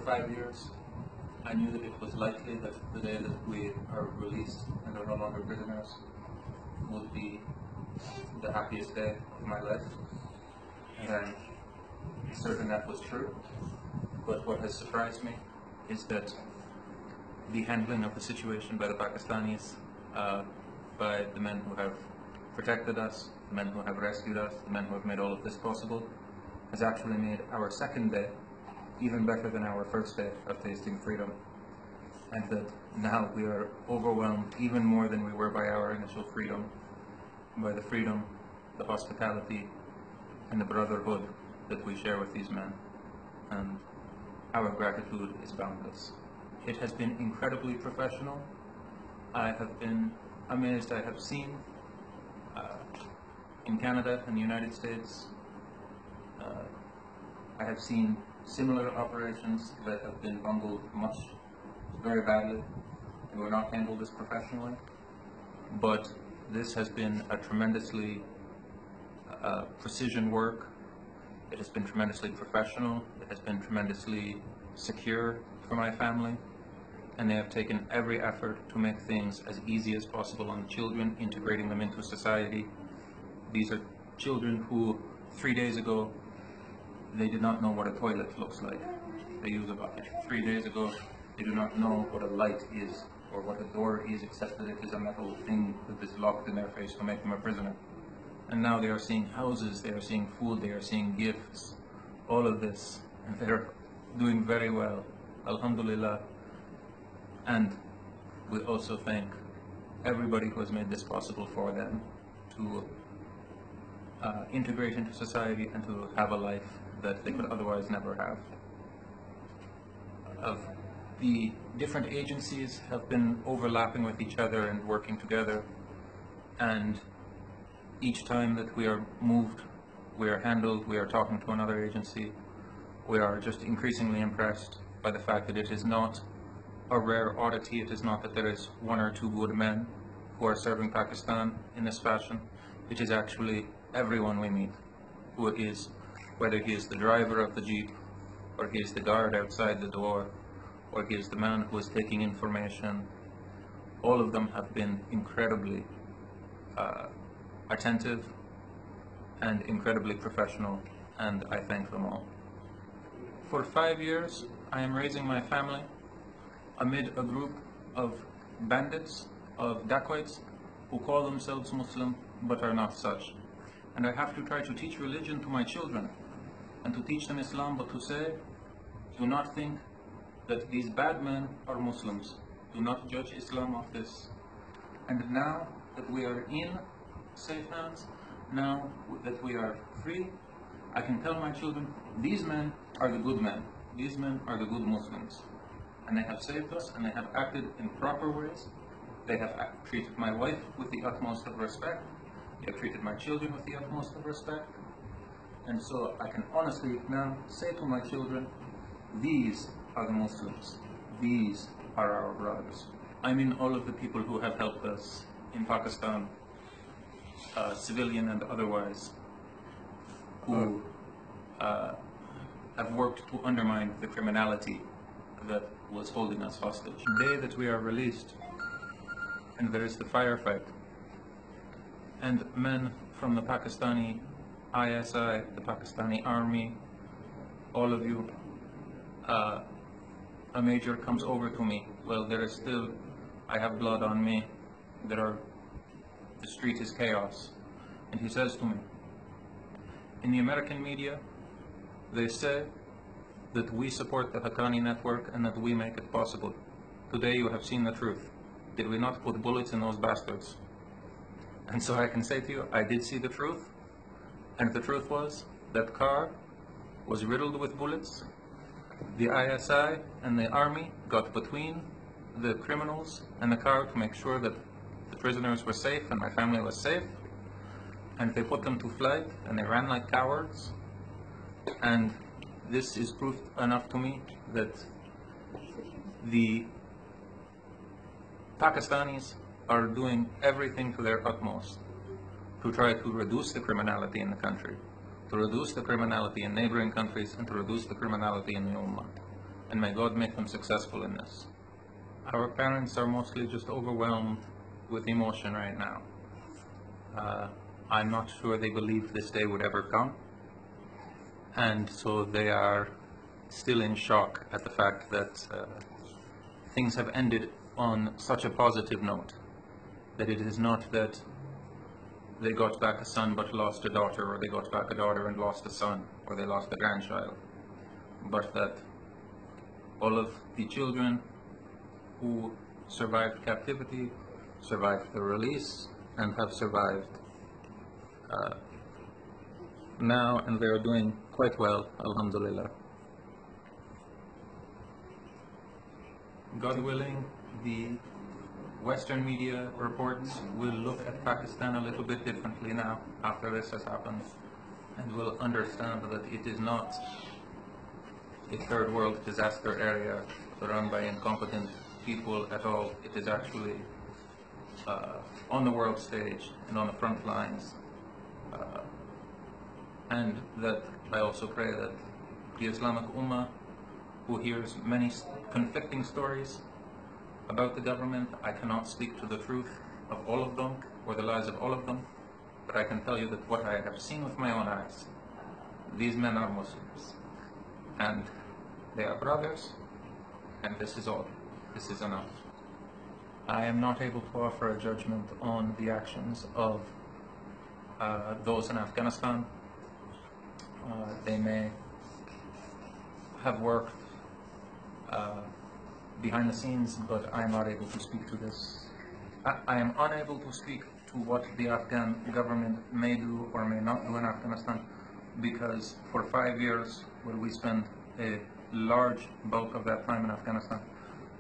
5 years, I knew that it was likely that the day that we are released and are no longer prisoners would be the happiest day of my life. And I'm certain that was true. But what has surprised me is that the handling of the situation by the Pakistanis, by the men who have protected us, the men who have rescued us, the men who have made all of this possible, has actually made our second day even better than our first day of tasting freedom. And that now we are overwhelmed even more than we were by our initial freedom, by the freedom, the hospitality, and the brotherhood that we share with these men. And our gratitude is boundless. It has been incredibly professional. I have been amazed. I have seen in Canada and the United States, I have seen similar operations that have been bungled very badly and were not handled as professionally. But this has been a tremendously precision work. It has been tremendously professional. It has been tremendously secure for my family. And they have taken every effort to make things as easy as possible on the children, integrating them into society. These are children who 3 days ago, they did not know what a toilet looks like. They use a bucket. 3 days ago, they do not know what a light is or what a door is, except that it is a metal thing that is locked in their face to make them a prisoner. And now they are seeing houses, they are seeing food, they are seeing gifts, all of this, and they're doing very well, alhamdulillah. And we also thank everybody who has made this possible for them to integrate into society and to have a life that they could otherwise never have. The different agencies have been overlapping with each other and working together, and each time that we are moved, we are handled, we are talking to another agency, we are just increasingly impressed by the fact that it is not a rare oddity. It is not that there is one or two good men who are serving Pakistan in this fashion. It is actually everyone we meet who is, whether he is the driver of the jeep, or he is the guard outside the door, or he is the man who is taking information. All of them have been incredibly attentive and incredibly professional, and I thank them all. For 5 years, I am raising my family amid a group of bandits, of dacoits, who call themselves Muslim but are not such. And I have to try to teach religion to my children, and to teach them Islam, but to say, do not think that these bad men are Muslims. Do not judge Islam off this. And now that we are in safe hands, now that we are free, I can tell my children, these men are the good men. These men are the good Muslims. And they have saved us, and they have acted in proper ways. They have treated my wife with the utmost of respect. They have treated my children with the utmost of respect. And so I can honestly now say to my children, these are the Muslims. These are our brothers. I mean all of the people who have helped us in Pakistan, civilian and otherwise, who have worked to undermine the criminality that was holding us hostage. The day that we are released, and there is the firefight, and men from the Pakistani ISI, the Pakistani army, all of you, a major comes over to me. Well, there is still, I have blood on me, the street is chaos. And he says to me, in the American media, they say that we support the Haqqani network and that we make it possible. Today you have seen the truth. Did we not put bullets in those bastards? And so I can say to you, I did see the truth. And the truth was, that car was riddled with bullets. The ISI and the army got between the criminals and the car to make sure that the prisoners were safe and my family was safe. And they put them to flight, and they ran like cowards. And this is proof enough to me that the Pakistanis are doing everything to their utmost to try to reduce the criminality in the country, to reduce the criminality in neighboring countries, and to reduce the criminality in the Ummah. and may God make them successful in this. Our parents are mostly just overwhelmed with emotion right now. I'm not sure they believe this day would ever come, and so they are still in shock at the fact that things have ended on such a positive note, that it is not that they got back a son but lost a daughter, or they got back a daughter and lost a son, or they lost a grandchild, but that all of the children who survived captivity, survived the release, and have survived now, and they are doing quite well, alhamdulillah. God willing, the Western media reports will look at Pakistan a little bit differently now after this has happened, and will understand that it is not a third world disaster area run by incompetent people at all. It is actually on the world stage and on the front lines. And that I also pray that the Islamic Ummah, who hears many conflicting stories about the government, I cannot speak to the truth of all of them or the lies of all of them, but I can tell you that what I have seen with my own eyes, these men are Muslims, and they are brothers, and this is all. This is enough. I am not able to offer a judgment on the actions of those in Afghanistan. They may have worked behind the scenes, but I am not able to speak to this. I am unable to speak to what the Afghan government may do or may not do in Afghanistan, because for 5 years, where we spend a large bulk of that time in Afghanistan,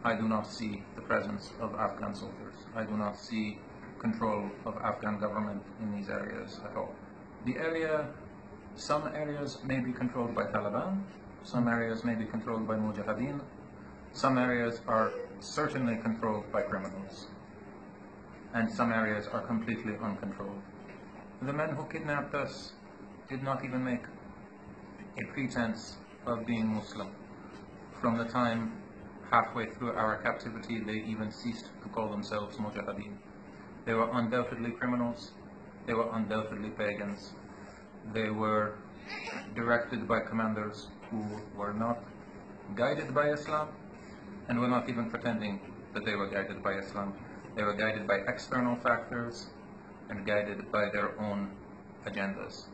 I do not see the presence of Afghan soldiers. I do not see control of Afghan government in these areas at all. Some areas may be controlled by Taliban, some areas may be controlled by Mujahideen, some areas are certainly controlled by criminals, and some areas are completely uncontrolled. The men who kidnapped us did not even make a pretense of being Muslim. From the time halfway through our captivity, they even ceased to call themselves Mujahideen. They were undoubtedly criminals, they were undoubtedly pagans. They were directed by commanders who were not guided by Islam, and were not even pretending that they were guided by Islam. They were guided by external factors and guided by their own agendas.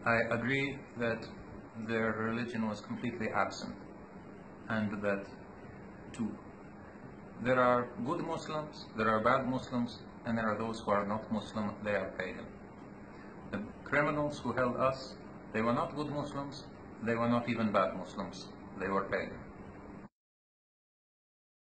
I agree that their religion was completely absent, and that there are good Muslims, there are bad Muslims, and there are those who are not Muslim, they are pagan. The criminals who held us, they were not good Muslims, they were not even bad Muslims, they were pagan.